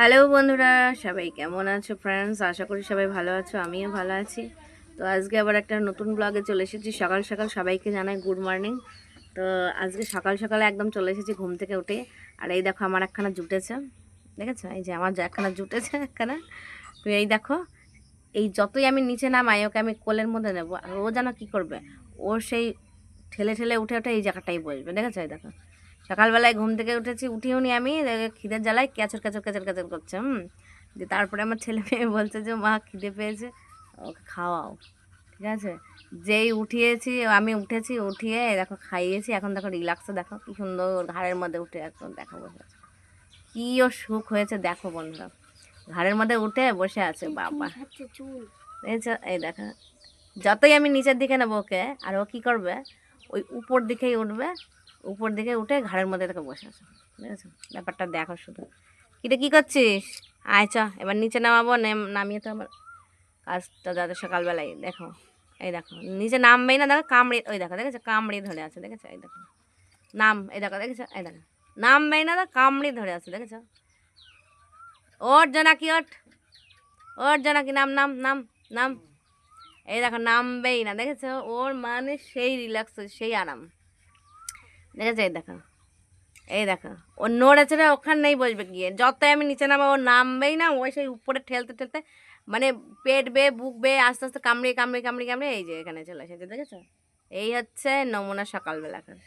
Hello বন্ধুরা, সবাই কেমন আছো ফ্রেন্ডস? আশা করি সবাই ভালো আছো, আমিও ভালো আছি। তো আজকে আবার একটা নতুন ব্লগে চলে এসেছি। সকাল সকাল সবাইকে জানাই গুড মর্নিং। তো আজকে সকাল সকালে একদম চলে এসেছি ঘুম থেকে উঠে। আর এই দেখো আমার একখানা জুটেছে, দেখেছো? এই যে আমার একখানা জুটেছে একখানা। তো এই দেখো, এই যতই আমি নিচে নামাই ওকে আমি কোলের মধ্যে নেবো, আর ও যেন কী করবে, ওর সেই ঠেলে ঠেলে উঠে উঠে এই জায়গাটাই বসবে, দেখেছো? এই দেখো, সকালবেলায় ঘুম থেকে উঠেছি, উঠিও নি আমি, খিদের জ্বালায় ক্যাচর ক্যাচর ক্যাচর ক্যাচর করছে। যে তারপরে আমার ছেলে মেয়ে বলছে যে মা খিদে পেয়েছে, ওকে খাওয়াও। ঠিক আছে, যেই উঠিয়েছি আমি, উঠেছি, উঠিয়ে দেখো খাইয়েছি, এখন দেখো রিল্যাক্সে, দেখো কি সুন্দর ঘাড়ের মধ্যে উঠে একদম দেখো বসে আছে। কী ও সুখ হয়েছে দেখো বন্ধুরা, ঘাড়ের মধ্যে উঠে বসে আছে। বাবা, দেখেছো? এই দেখো, যতই আমি নিচের দিকে নেবো ওকে, আর ও কী করবে, ওই উপর দিকেই উঠবে, উপর দিকে উঠে ঘাড়ের মধ্যে থেকে বসে আছে। বুঝেছো ব্যাপারটা? দেখো শুধু। কিরে কী করছিস? আয় চ, এবার নিচে নামাবো, নামিয়ে তো আমার কাজটা যাতে সকালবেলায়। দেখো, এই দেখো নিচে নামবেই না, দেখো কামড়ে, ওই দেখো, দেখেছো কামড়ে ধরে আছে, দেখেছো? এই দেখো নাম, এই দেখো, দেখেছো? এই দেখো নামবেই না, দেখো কামড়ে ধরে আছে, দেখেছো? ওর জোনাকি ওঠ, ওর জোনাকি নাম, নাম, নাম, নাম। এই দেখো নামবেই না, দেখেছো? ওর মানে সেই রিল্যাক্স, সেই আরাম, দেখেছো? এই দেখো, এই দেখো ও নড়েছে রে, ওখানেই বসবে গিয়ে। যতই আমি নিচে নামা ও নামবেই না, ওই সেই উপরে ঠেলতে ঠেলতে মানে পেট বেয়ে বুক বেয়ে আস্তে আস্তে কামড়িয়ে কামড়িয়ে কামড়িয়ে কামড়িয়ে এই যে এখানে চলে এসেছে, দেখেছো? এই হচ্ছে নমুনা সকালবেলাকার,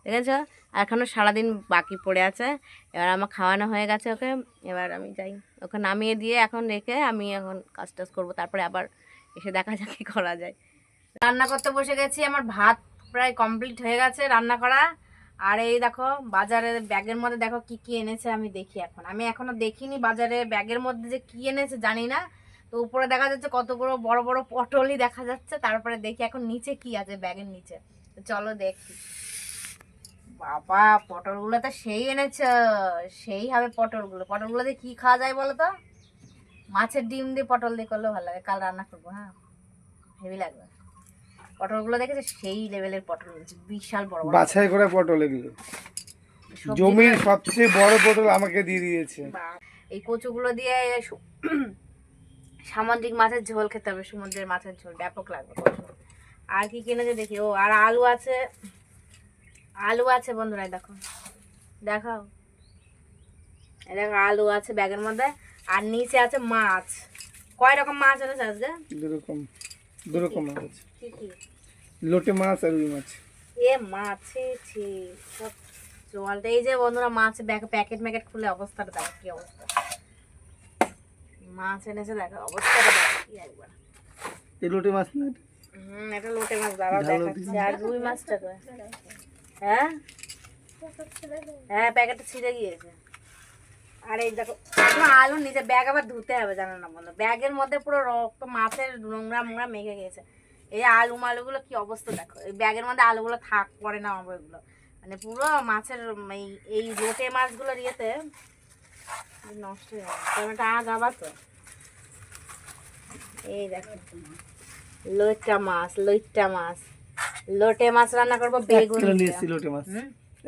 দেখেছো? আর এখনও সারাদিন বাকি পড়ে আছে। এবার আমার খাওয়ানো হয়ে গেছে ওকে, এবার আমি যাই ওকে নামিয়ে দিয়ে এখন রেখে আমি এখন কাজ টাজ করবো, তারপরে আবার এসে দেখা যাক কী করা যায়। রান্না করতে বসে গেছি, আমার ভাত প্রায় কমপ্লিট হয়ে গেছে রান্না করা। আর এই দেখো বাজারের ব্যাগের মধ্যে দেখো কি কি এনেছে, আমি দেখি। এখন আমি এখনো দেখিনি বাজারে ব্যাগের মধ্যে যে কি এনেছে, জানি না। তো উপরে দেখা যাচ্ছে কতগুলো বড় বড় পটলই দেখা যাচ্ছে, তারপরে দেখি এখন নিচে কি আছে ব্যাগের নিচে। তো চলো দেখি। বাবা, পটলগুলো তো সেই এনেছে, সেই হবে পটলগুলো। পটলগুলো দিয়ে কি খাওয়া যায় বলো তো? মাছের ডিম দিয়ে পটল দিয়ে করলে ভালো লাগে, কাল রান্না করবো। হ্যাঁ, হেভি লাগবে। পটলগুলো দেখেছে সেই লেভেলের পটল, বিশাল বড় বড় বাছাই করা পটল এগুলো, জমির সবচেয়ে বড় পটল আমাকে দিয়ে দিয়েছে। এই কচুগুলো দিয়ে সামুদ্রিক মাছের ঝোল খেতে হবে, সমুদ্রের মাছের ঝোল ব্যাপক লাগবে। আর কি কিনেছে দেখি। ও আর আলু আছে, আলু আছে বন্ধুরা, দেখো দেখাও, এই দেখো আলু আছে ব্যাগের মধ্যে। আর নিচে আছে মাছ। কয় রকম মাছ এনেছে আজকে? দুরকম মাছ আছে, কি কি? লোটে মাছ আর রুই মাছ। এ মাছে ছি, সব জলটা। এই যে বন্ধুরা মাছ প্যাকেট ম্যাকেট খুলে অবস্থাটা দেখো, কি অবস্থা। মাছ এনেছে দেখো, অবস্থাটা দেখো কি একবার। এই লোটে মাছ না? এটা লোটে মাছ, দাঁড়াও দেখাচ্ছে। আর রুই মাছটা তো, হ্যাঁ হ্যাঁ, প্যাকেটটা ছিঁড়ে গিয়েছে। আর এই দেখো আলু নিচে, ব্যাগ আবার ধুতে হবে জানো না বন্ধু, ব্যাগের মধ্যে পুরো রক্ত মাছের নোংরা মোংরা মেখে গেছে। এই আলু মালুগুলো কি অবস্থা দেখো, এই ব্যাগের মধ্যে আলুগুলো থাক পড়ে না আমার, এগুলো মানে পুরো মাছের এই লোটে মাছগুলোর ইয়েতে নষ্ট হয়ে যাবে। টমেটো আগ আবার তো। এই দেখো লইট্টা মাছ, লইট্টা মাছ, লোটে মাছ রান্না করবো বেগুন দিয়ে। লোটে মাছ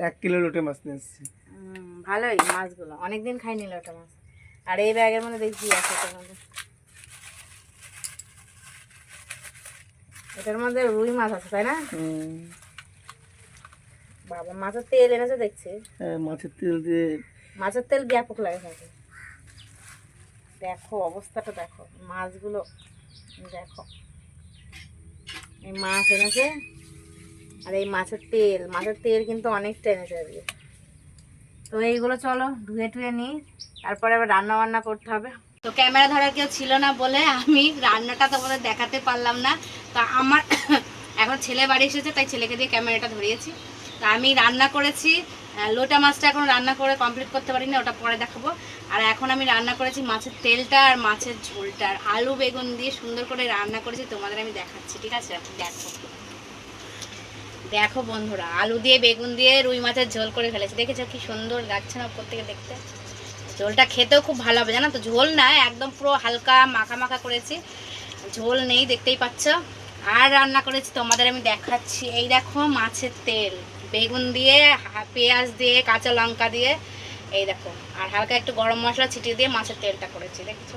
1 কিলো লোটে মাছ নিয়ে এসেছি। ভালোই মাছগুলো, অনেকদিন খাইনি লোটে মাছ। আর এই ব্যাগের মধ্যে দেখি কি আছে এটার মধ্যে। এটার মধ্যে রুই মাছ আছে তাই না? বাবা, মাছের তেল এনেছে দেখছি। হ্যাঁ, মাছের তেল দিয়ে। মাছের তেল ব্যাপক লাগে থাকে। দেখো অবস্থাটা দেখো মাছগুলো, দেখো এই মাছ এনেছে। আর এই মাছের তেল কিন্তু অনেকটা এনেছে আজকে। তো এইগুলো চলো ধুয়ে টুয়ে নিই, তারপরে আবার রান্না বান্না করতে হবে। তো ক্যামেরা ধরার কেউ ছিল না বলে আমি রান্নাটা তোমাদের দেখাতে পারলাম না। তা আমার এখন ছেলে বাড়ি এসেছে, তাই ছেলেকে দিয়ে ক্যামেরাটা ধরিয়েছি। তা আমি রান্না করেছি লোটা মাছটা, এখন রান্না করে কমপ্লিট করতে পারিনি, ওটা পরে দেখাবো। আর এখন আমি রান্না করেছি মাছের তেলটা আর মাছের ঝোলটা, আর আলু বেগুন দিয়ে সুন্দর করে রান্না করেছি, তোমাদের আমি দেখাচ্ছি। ঠিক আছে, দেখো দেখো বন্ধুরা, আলু দিয়ে বেগুন দিয়ে রুই মাছের ঝোল করে ফেলেছি, দেখেছো কি সুন্দর লাগছে না উপর থেকে দেখতে? ঝোলটা খেতেও খুব ভালো হবে জানো তো। ঝোল না, একদম পুরো হালকা মাখা মাখা করেছি, ঝোল নেই, দেখতেই পাচ্ছ। আর রান্না করেছি তোমাদের আমি দেখাচ্ছি। এই দেখো মাছের তেল, বেগুন দিয়ে, পেঁয়াজ দিয়ে, কাঁচা লঙ্কা দিয়ে এই দেখো, আর হালকা একটু গরম মশলা ছিটিয়ে দিয়ে মাছের তেলটা করেছি, দেখছো?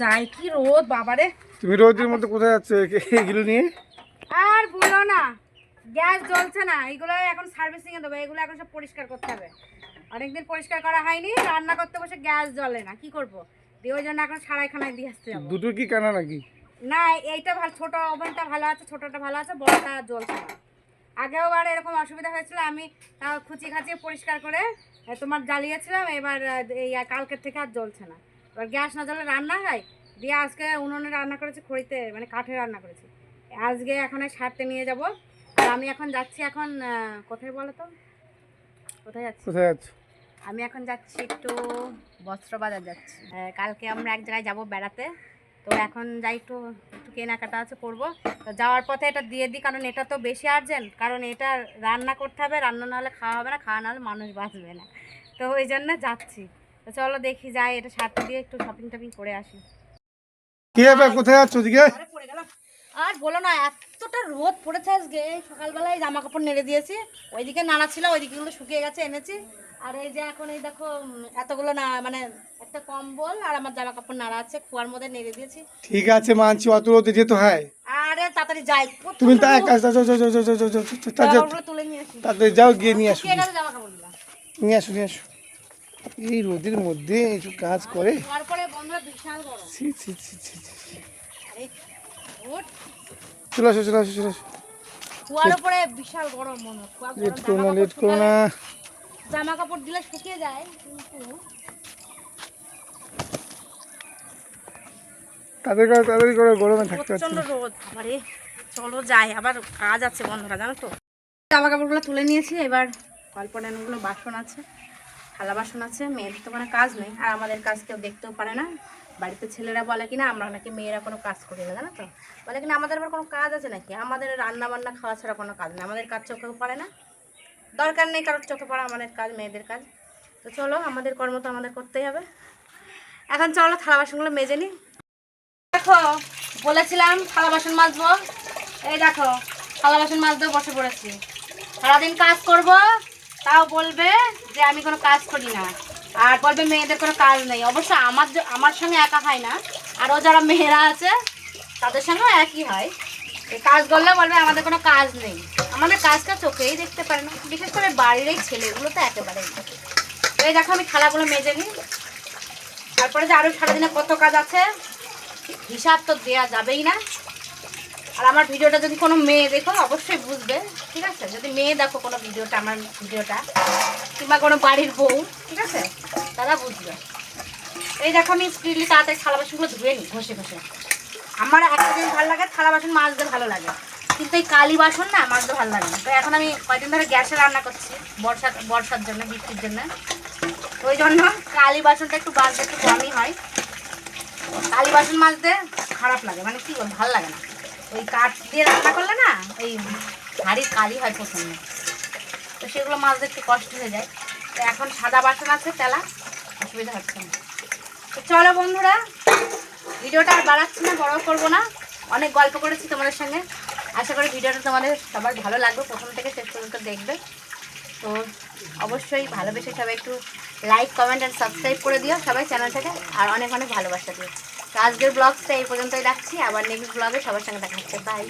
যাই কি রোদ বাবারে। তুমি রোদের মধ্যে কোথায় যাচ্ছ এগুলো নিয়ে? আর বলো না, গ্যাস জ্বলছে না, এগুলো এখন সার্ভিসিং এ দেবো, এগুলো এখন সব পরিষ্কার করতে হবে। অনেকদিন পরিষ্কার করা হয়নি, রান্না করতে বসে গ্যাস জ্বলে না, কি করবো দিয়ে ওই জন্য এখন সারাইখানায় দিয়ে আসতে যাবো। দুটো কি কানা নাকি? না, এইটা ভালো, ছোট ওভেনটা ভালো আছে, ছোটটা ভালো আছে, বড়টা জ্বলছে না। আগেও বার এরকম অসুবিধা হয়েছিল, আমি তাও খুঁচি খাচিয়ে পরিষ্কার করে তোমার জ্বালিয়েছিলাম, এবার এই কালকের থেকে আর জ্বলছে না। এবার গ্যাস না জ্বলে রান্না হয়, দিয়ে আজকে উনুনে রান্না করেছি, খড়িতে মানে কাঠে রান্না করেছি। আজকে এখন সারতে নিয়ে যাব। আর আমি এখন যাচ্ছি, এখন কোথায় বলো তো, কোথায় যাচ্ছি? কোথায় যাচ্ছ? আমি এখন যাচ্ছি একটু বস্ত্র বাজার যাচ্ছি। কালকে আমরা এক জায়গায় যাব বেড়াতে, তো এখন যাই, একটু একটু কেনাকাটা আছে করবো। তো যাওয়ার পথে এটা দিয়ে দিই, কারণ এটা তো বেশি আর্জেন্ট, কারণ এটা রান্না করতে হবে, রান্না না হলে খাওয়া হবে না, খাওয়া না হলে মানুষ বাঁচবে না, তো ওই জন্য যাচ্ছি। তো চলো দেখি যাই, এটা সারতে দিয়ে একটু শপিং টপিং করে আসি। কি ব্যাপার, কোথায় যাচ্ছ ওদিকে? পড়ে গেলাম। আর বলো না, এতটা রোদ পড়েছে আজকে, সকালবেলায় জামা কাপড় নেড়ে দিয়েছি, ওইদিকে নাড়া ছিল, ওইদিকে গুলো শুকিয়ে গেছে, এনেছি। আর এই যে এখন এই দেখো এতগুলো না, মানে একটা কম্বল আর আমার জামা কাপড় নাড়া আছে, কুয়ার মধ্যে নেড়ে দিয়েছি। ঠিক আছে মানছি, অত রোদে যেতে হয়। আরে তাড়াতাড়ি যাই, তুমি তা এক কাজ তাড়াতাড়ি তুলে নিয়ে আসি, যাও, গিয়ে নিয়ে আসো, শুকিয়ে গেছে জামা কাপড়গুলো। নিয়ে আসো, নিয়ে আসো। এই রোদের মধ্যে একটু কাজ করে। তারপরে বন্ধুরা বিশাল গরম। ছি ছি ছি ছি ছি। আরে ওঠ, চলে আসো, চলে আসো, চলে আসো। কুয়ার উপরে বিশাল গরম মনে হয়, কুয়া লেট গরম, করো না, লেট করো না। জামা কাপড় দিলে শুকিয়ে যায়, কিন্তু তাড়াতাড়ি করো, গরমে থাকতে পারছি প্রচন্ড না। রোদ। আরে চলো যাই, আবার কাজ আছে বন্ধুরা, জানো তো। জামা কাপড়গুলো তুলে নিয়েছি, এবার কল্পনাগুলো বাসন আছে, থালা বাসন আছে, মেয়েদের তো কোনো কাজ নেই, আর আমাদের কাজ কেউ দেখতেও পারে না। বাড়িতে ছেলেরা বলে কিনা আমরা নাকি মেয়েরা কোনো কাজ করি না, জানো তো, বলে কিনা আমাদের আবার কোনো কাজ আছে নাকি, আমাদের রান্না বান্না খাওয়া ছাড়া কোনো কাজ নেই, আমাদের কাজ চোখেও পারে না, দরকার নেই কারোর চোখে পড়া আমাদের কাজ, মেয়েদের কাজ। তো চলো, আমাদের কর্ম তো আমাদের করতেই হবে। এখন চলো থালা বাসনগুলো মেজে নিই। দেখো, বলেছিলাম থালা বাসন মাজবো, এই দেখো থালা বাসন মাজতেও বসে পড়েছি। সারাদিন কাজ করব, তাও বলবে যে আমি কোনো কাজ করি না, আর বলবে মেয়েদের কোনো কাজ নেই। অবশ্য আমার সঙ্গে একা হয় না, আরও যারা মেয়েরা আছে তাদের সঙ্গেও একই হয়, এই কাজ করলে বলবে আমাদের কোনো কাজ নেই। আমাদের কাজটা চোখেই দেখতে পারে না, বিশেষ করে বাড়ির এই ছেলেগুলো তো একেবারেই না। তো এই দেখো আমি থালাগুলো মেজে নিই, তারপরে যে আরও সারাদিনে কত কাজ আছে হিসাব তো দেওয়া যাবেই না। আর আমার ভিডিওটা যদি কোনো মেয়ে দেখো অবশ্যই বুঝবে, ঠিক আছে? যদি মেয়ে দেখো কোনো ভিডিওটা, আমার ভিডিওটা, কিংবা কোনো বাড়ির বউ, ঠিক আছে, তারা বুঝবে। এই দেখো আমি স্পিডলি তাড়াতাড়ি থালা বাসনগুলো ধুয়ে নিই ঘষে ঘষে। আমার একটা জিনিস ভালো লাগে, থালা বাসন মাজতে ভালো লাগে, কিন্তু এই কালি বাসন না মাজতে ভালো লাগে না। তো এখন আমি কয়েকদিন ধরে গ্যাসে রান্না করছি, বর্ষার জন্য, বৃষ্টির জন্য, ওই জন্য কালি বাসনটা একটু মাজতে একটু কমই হয়। কালি বাসন মাজতে খারাপ লাগে, মানে কি বল, ভালো লাগে না। ওই কাঠ দিয়ে রান্না করলে না ওই হাড়ির কালি হয় প্রথমে, তো সেগুলো মাজতে একটু কষ্ট হয়ে যায়। তো এখন সাদা বাসন আছে তেলা, অসুবিধা হচ্ছে না। তো চলো বন্ধুরা, ভিডিওটা আর বাড়াচ্ছি না, বড় করবো না, অনেক গল্প করেছি তোমাদের সঙ্গে। আশা করি ভিডিওটা তোমাদের সবার ভালো লাগবে, প্রথম থেকে শেষ পর্যন্ত দেখবে। তো অবশ্যই ভালোবেসে সবাই একটু লাইক, কমেন্ট অ্যান্ড সাবস্ক্রাইব করে দিও সবাই চ্যানেলটাকে, আর অনেক অনেক ভালোবাসা দিও। তো আজকের ব্লগসটা এই পর্যন্তই রাখছি, আবার নেক্সট ব্লগে সবার সঙ্গে দেখা হচ্ছে, বাই।